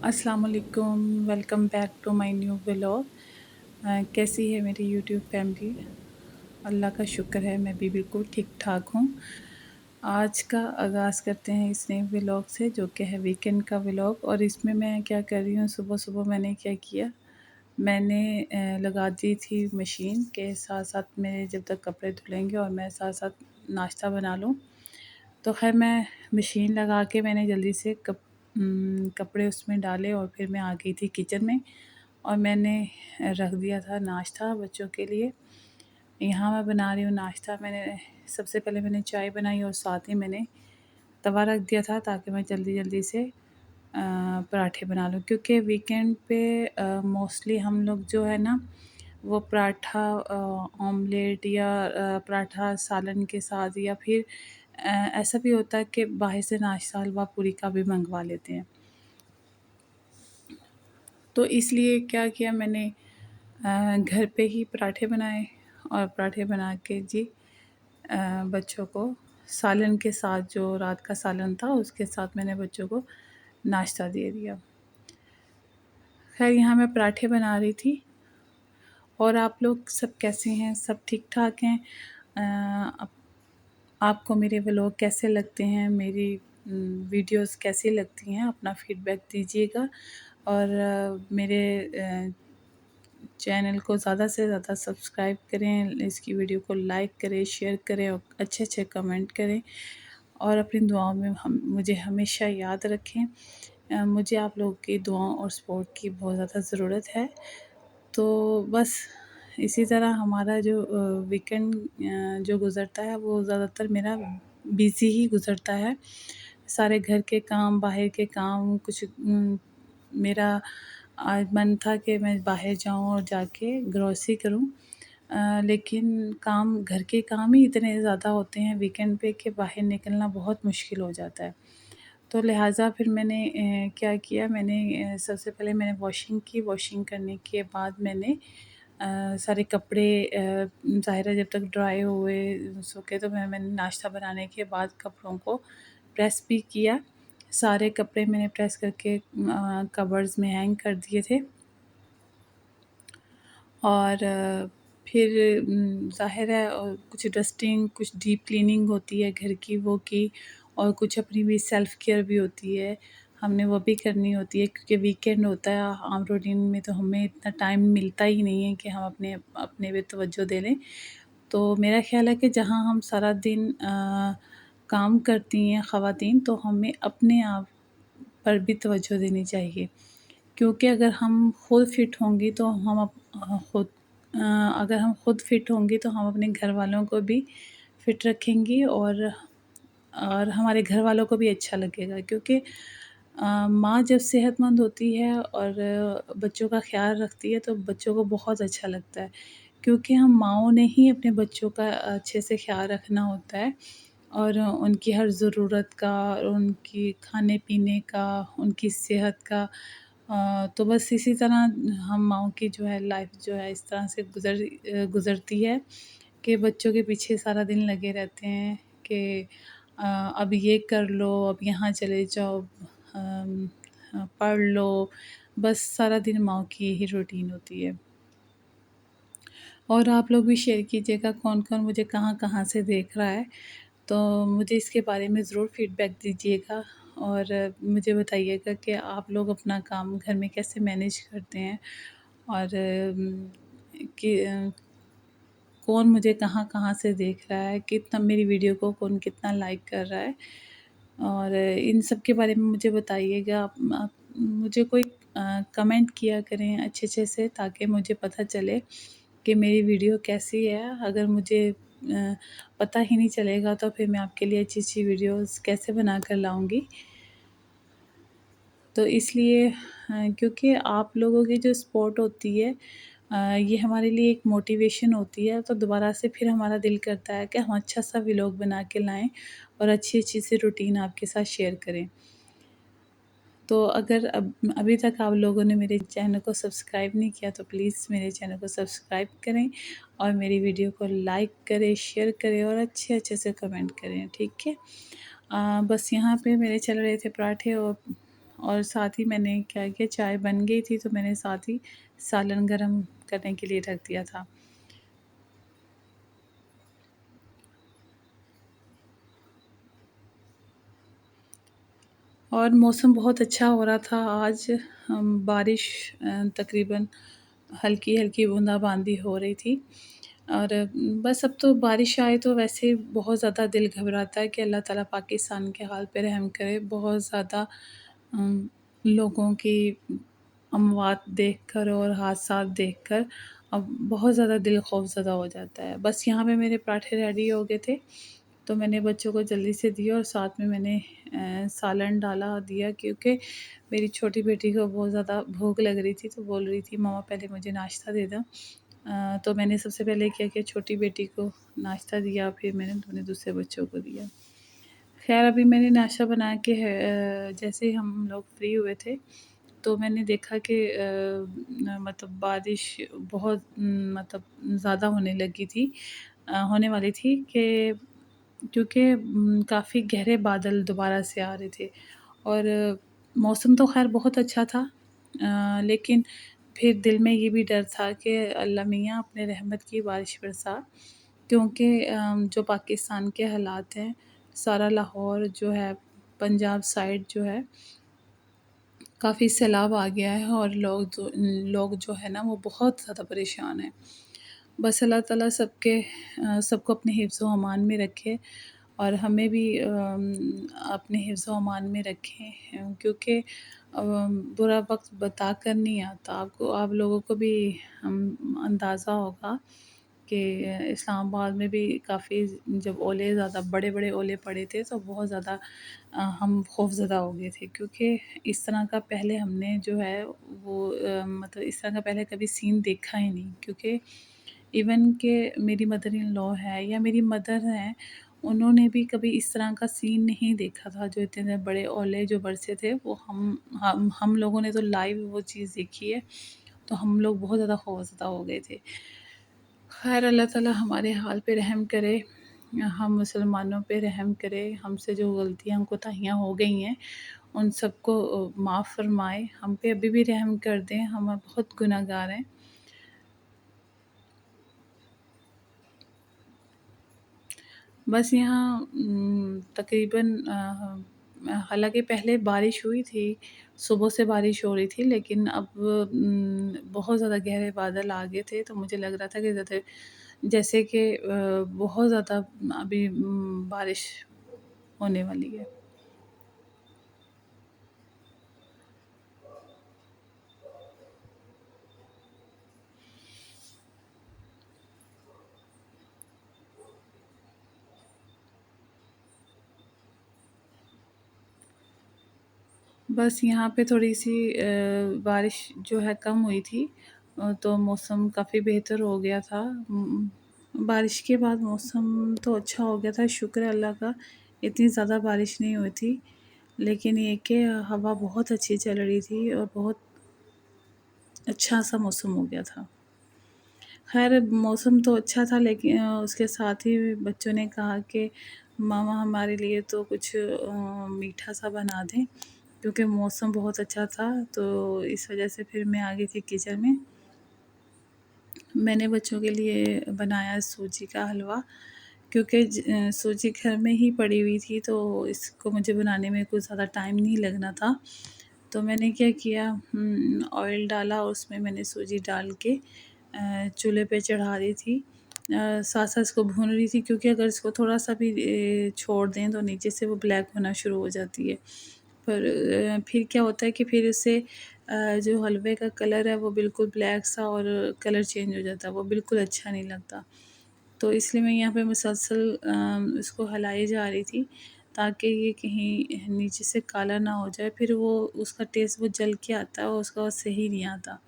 अस्सलाम वालेकुम, welcome back to my new vlog. कैसी है मेरी यूट्यूब फैमिली? अल्लाह का शुक्र है मैं भी बिल्कुल ठीक-ठाक हूँ। आज का आगाज़ करते हैं इस नए व्लॉग से जो कि है वीकेंड का व्लॉग। और इसमें मैं क्या कर रही हूँ, सुबह-सुबह मैंने क्या किया, मैंने लगा दी थी मशीन के साथ-साथ मेरे जब तक कपड़े धुलेंगे और मैं साथ-साथ नाश्ता बना लूँ। तो ख़ैर मैं मशीन लगा के मैंने जल्दी से कपड़े उसमें डाले और फिर मैं आ गई थी किचन में और मैंने रख दिया था नाश्ता बच्चों के लिए। यहाँ मैं बना रही हूँ नाश्ता। मैंने सबसे पहले मैंने चाय बनाई और साथ ही मैंने तवा रख दिया था ताकि मैं जल्दी-जल्दी से पराठे बना लूँ, क्योंकि वीकेंड पे मोस्टली हम लोग जो है ना वो पराठा ऑमलेट या पराठा सालन के साथ या फिर ऐसा भी होता है कि बाहर से नाश्ता हलवा पूरी का भी मंगवा लेते हैं। तो इसलिए क्या किया मैंने, घर पे ही पराठे बनाए और पराठे बना के जी बच्चों को सालन के साथ, जो रात का सालन था उसके साथ मैंने बच्चों को नाश्ता दे दिया। खैर यहाँ मैं पराठे बना रही थी। और आप लोग सब कैसे हैं? सब ठीक-ठाक हैं? अ, आपको मेरे व्लॉग कैसे लगते हैं? मेरी वीडियोस कैसी लगती हैं? अपना फीडबैक दीजिएगा और मेरे चैनल को ज़्यादा से ज़्यादा सब्सक्राइब करें, इसकी वीडियो को लाइक करें, शेयर करें और अच्छे-अच्छे कमेंट करें और अपनी दुआओं में हम मुझे हमेशा याद रखें। मुझे आप लोगों की दुआओं और सपोर्ट की बहुत ज़्यादा ज़रूरत है। तो बस इसी तरह हमारा जो वीकेंड जो गुज़रता है वो ज़्यादातर मेरा बिज़ी ही गुज़रता है। सारे घर के काम, बाहर के काम, कुछ मेरा आज मन था कि मैं बाहर जाऊँ और जाके ग्रोसरी करूँ। लेकिन काम, घर के काम ही इतने ज़्यादा होते हैं वीकेंड पे कि बाहर निकलना बहुत मुश्किल हो जाता है। तो लिहाज़ा फिर मैंने क्या किया, मैंने सबसे पहले मैंने वॉशिंग की। वॉशिंग करने के बाद मैंने सारे कपड़े ज़ाहिर है जब तक ड्राई हुए, सूखे, तो मैंने नाश्ता बनाने के बाद कपड़ों को प्रेस भी किया। सारे कपड़े मैंने प्रेस करके कबर्ड्स में हैंग कर दिए थे। और फिर ज़ाहिर है कुछ डस्टिंग, कुछ डीप क्लीनिंग होती है घर की, वो की, और कुछ अपनी भी सेल्फ़ केयर भी होती है, हमने वो भी करनी होती है, क्योंकि वीकेंड होता है। आम रूटीन में तो हमें इतना टाइम मिलता ही नहीं है कि हम अपने अपने पे तवज्जो दे लें। तो मेरा ख़्याल है कि जहाँ हम सारा दिन काम करती हैं ख़वातीन, तो हमें अपने आप पर भी तवज्जो देनी चाहिए, क्योंकि अगर हम खुद फ़िट होंगी तो हम अगर हम खुद फ़िट होंगी तो हम अपने घर वालों को भी फ़िट रखेंगी और हमारे घर वालों को भी अच्छा लगेगा, क्योंकि माँ जब सेहतमंद होती है और बच्चों का ख़्याल रखती है तो बच्चों को बहुत अच्छा लगता है, क्योंकि हम माँओं ने ही अपने बच्चों का अच्छे से ख़्याल रखना होता है और उनकी हर ज़रूरत का और उनकी खाने-पीने का, उनकी सेहत का। तो बस इसी तरह हम माँओं की जो है लाइफ़ जो है इस तरह से गुज़रती है कि बच्चों के पीछे सारा दिन लगे रहते हैं कि अब ये कर लो, अब यहाँ चले जाओ, पढ़ लो। बस सारा दिन माँओं की यही रूटीन होती है। और आप लोग भी शेयर कीजिएगा कौन-कौन मुझे कहाँ-कहाँ से देख रहा है, तो मुझे इसके बारे में ज़रूर फ़ीडबैक दीजिएगा और मुझे बताइएगा कि आप लोग अपना काम घर में कैसे मैनेज करते हैं और कि कौन मुझे कहाँ-कहाँ से देख रहा है, कितना मेरी वीडियो को कौन कितना लाइक कर रहा है, और इन सब के बारे में मुझे बताइएगा। आप मुझे कोई कमेंट किया करें अच्छे-अच्छे से, ताकि मुझे पता चले कि मेरी वीडियो कैसी है। अगर मुझे पता ही नहीं चलेगा तो फिर मैं आपके लिए अच्छी-अच्छी वीडियोज़ कैसे बना कर लाऊँगी। तो इसलिए क्योंकि आप लोगों की जो सपोर्ट होती है, ये हमारे लिए एक मोटिवेशन होती है, तो दोबारा से फिर हमारा दिल करता है कि हम अच्छा-सा व्लॉग बना के लाएँ और अच्छी-अच्छी सी रूटीन आपके साथ शेयर करें। तो अगर अभी तक आप लोगों ने मेरे चैनल को सब्सक्राइब नहीं किया तो प्लीज़ मेरे चैनल को सब्सक्राइब करें और मेरी वीडियो को लाइक करें, शेयर करें और अच्छे-अच्छे से कमेंट करें, ठीक है? बस यहाँ पे मेरे चल रहे थे पराठे और साथ ही मैंने क्या किया, चाय बन गई थी तो मैंने साथ ही सालन गरम करने के लिए रख दिया था। और मौसम बहुत अच्छा हो रहा था आज। बारिश तकरीबन हल्की-हल्की बूँदा-बांदी हो रही थी। और बस अब तो बारिश आए तो वैसे ही बहुत ज़्यादा दिल घबराता है कि अल्लाह ताला पाकिस्तान के हाल पे रहम करे। बहुत ज़्यादा लोगों की अमवात देखकर और हादसात देखकर अब बहुत ज़्यादा दिल खौफ़ज़दा हो जाता है। बस यहाँ पे मेरे पराठे रेडी हो गए थे, तो मैंने बच्चों को जल्दी से दिए और साथ में मैंने सालन डाला दिया, क्योंकि मेरी छोटी बेटी को बहुत ज़्यादा भूख लग रही थी, तो बोल रही थी मम्मा पहले मुझे नाश्ता दे दो। तो मैंने सबसे पहले क्या किया, छोटी बेटी को नाश्ता दिया, फिर मैंने अपने दूसरे बच्चों को दिया। ख़ैर अभी मैंने नाश्ता बना के जैसे ही हम लोग फ्री हुए थे, तो मैंने देखा कि मतलब बारिश बहुत मतलब ज़्यादा होने लगी थी, होने वाली थी कि क्योंकि काफ़ी गहरे बादल दोबारा से आ रहे थे। और मौसम तो ख़ैर बहुत अच्छा था, लेकिन फिर दिल में ये भी डर था कि अल्लाह मियाँ अपने रहमत की बारिश बरसा, क्योंकि जो पाकिस्तान के हालात हैं, सारा लाहौर जो है, पंजाब साइड जो है, काफ़ी सैलाब आ गया है और लोग जो है ना वो बहुत ज़्यादा परेशान हैं। बस अल्लाह ताला सबको अपने हिफ्ज़ व अमान में रखे और हमें भी अपने हिफ्ज़ व अमान में रखें, क्योंकि बुरा वक़्त बता कर नहीं आता। आप लोगों को भी अंदाज़ा होगा कि इस्लामाबाद में भी काफ़ी जब ओले ज़्यादा बड़े-बड़े ओले पड़े थे तो बहुत ज़्यादा हम खौफ़ज़दा हो गए थे, क्योंकि इस तरह का पहले हमने जो है वो मतलब इस तरह का पहले कभी सीन देखा ही नहीं। क्योंकि इवन के मेरी मदर इन लॉ है या मेरी मदर हैं, उन्होंने भी कभी इस तरह का सीन नहीं देखा था। जो इतने बड़े ओले जो बरसे थे वो हम लोगों ने तो लाइव वो चीज़ देखी है, तो हम लोग बहुत ज़्यादा खौफ़ज़दा हो गए थे। ख़ैर अल्लाह ताला हमारे हाल पे रहम करे, हम मुसलमानों पे रहम करे, हमसे जो गलतियाँ कोताहियाँ हो गई हैं उन सबको माफ़ फ़रमाए, हम पे अभी भी रहम कर दें, हम बहुत गुनहगार हैं। बस यहाँ तकरीबन हालाँकि पहले बारिश हुई थी, सुबह से बारिश हो रही थी, लेकिन अब बहुत ज़्यादा गहरे बादल आ गए थे, तो मुझे लग रहा था कि जैसे कि बहुत ज़्यादा अभी बारिश होने वाली है। बस यहाँ पे थोड़ी-सी बारिश जो है कम हुई थी, तो मौसम काफ़ी बेहतर हो गया था। बारिश के बाद मौसम तो अच्छा हो गया था, शुक्र है अल्लाह का। इतनी ज़्यादा बारिश नहीं हुई थी, लेकिन ये कि हवा बहुत अच्छी चल रही थी और बहुत अच्छा-सा मौसम हो गया था। ख़ैर मौसम तो अच्छा था, लेकिन उसके साथ ही बच्चों ने कहा कि मामा हमारे लिए तो कुछ मीठा-सा बना दें, क्योंकि मौसम बहुत अच्छा था। तो इस वजह से फिर मैं आ गई थी किचन में। मैंने बच्चों के लिए बनाया सूजी का हलवा, क्योंकि सूजी घर में ही पड़ी हुई थी, तो इसको मुझे बनाने में कुछ ज़्यादा टाइम नहीं लगना था। तो मैंने क्या किया, ऑयल डाला और उसमें मैंने सूजी डाल के चूल्हे पे चढ़ा दी थी। साथ-साथ इसको भून रही थी, क्योंकि अगर इसको थोड़ा-सा भी छोड़ दें तो नीचे से वो ब्लैक होना शुरू हो जाती है। पर फिर क्या होता है कि फिर उससे जो हलवे का कलर है वो बिल्कुल ब्लैक सा और कलर चेंज हो जाता है, वो बिल्कुल अच्छा नहीं लगता। तो इसलिए मैं यहाँ पे मुसलसल इसको हिलाई जा रही थी, ताकि ये कहीं नीचे से काला ना हो जाए, फिर वो उसका टेस्ट वो जल के आता है और उसका वो सही नहीं आता।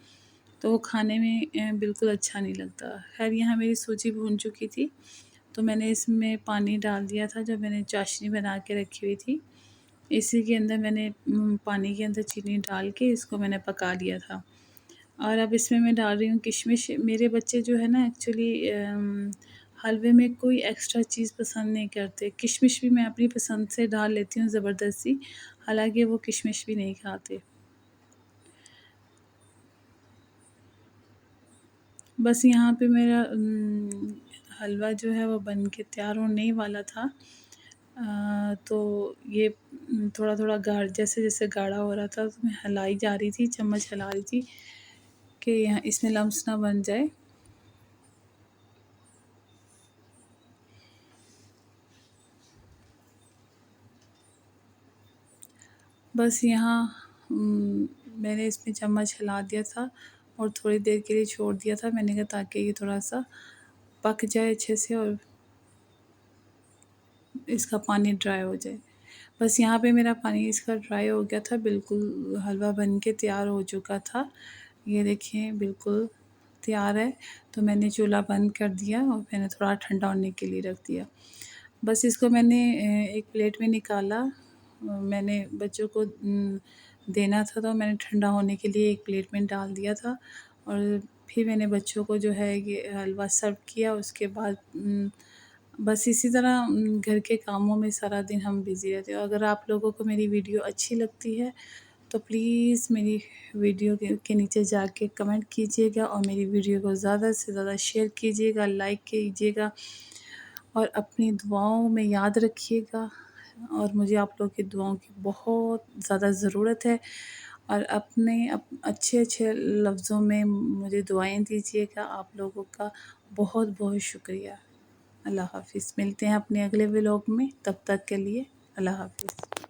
तो वो खाने में बिल्कुल अच्छा नहीं लगता। ख़ैर यहाँ मेरी सूजी भून चुकी थी, तो मैंने इसमें पानी डाल दिया था जो मैंने चाशनी बना के रखी हुई थी। इसी के अंदर मैंने पानी के अंदर चीनी डाल के इसको मैंने पका लिया था। और अब इसमें मैं डाल रही हूँ किशमिश। मेरे बच्चे जो है ना एक्चुअली हलवे में कोई एक्स्ट्रा चीज़ पसंद नहीं करते। किशमिश भी मैं अपनी पसंद से डाल लेती हूँ ज़बरदस्ती, हालाँकि वो किशमिश भी नहीं खाते। बस यहाँ पे मेरा हलवा जो है वो बन के तैयार होने ही वाला था। तो ये थोड़ा-थोड़ा गाढ़ जैसे-जैसे गाढ़ा हो रहा था, तो मैं हिलाई जा रही थी, चम्मच हिला रही थी कि यहाँ इसमें लम्स ना बन जाए। बस यहाँ मैंने इसमें चम्मच हिला दिया था और थोड़ी देर के लिए छोड़ दिया था। मैंने कहा ताकि ये थोड़ा-सा पक जाए अच्छे से और इसका पानी ड्राई हो जाए। बस यहाँ पे मेरा पानी इसका ड्राई हो गया था, बिल्कुल हलवा बन के तैयार हो चुका था। ये देखिए बिल्कुल तैयार है। तो मैंने चूल्हा बंद कर दिया और मैंने थोड़ा ठंडा होने के लिए रख दिया। बस इसको मैंने एक प्लेट में निकाला। मैंने बच्चों को देना था, तो मैंने ठंडा होने के लिए एक प्लेट में डाल दिया था और फिर मैंने बच्चों को जो है ये हलवा सर्व किया। उसके बाद बस इसी तरह घर के कामों में सारा दिन हम बिज़ी रहते हैं। अगर आप लोगों को मेरी वीडियो अच्छी लगती है तो प्लीज़ मेरी वीडियो के नीचे जाके कमेंट कीजिएगा और मेरी वीडियो को ज़्यादा से ज़्यादा शेयर कीजिएगा, लाइक कीजिएगा और अपनी दुआओं में याद रखिएगा। और मुझे आप लोगों की दुआओं की बहुत ज़्यादा ज़रूरत है और अपने अच्छे-अच्छे लफ्ज़ों में मुझे दुआएँ दीजिएगा। आप लोगों का बहुत-बहुत शुक्रिया। अल्लाह हाफ़िज़। मिलते हैं अपने अगले व्लॉग में, तब तक के लिए अल्लाह हाफ़िज़।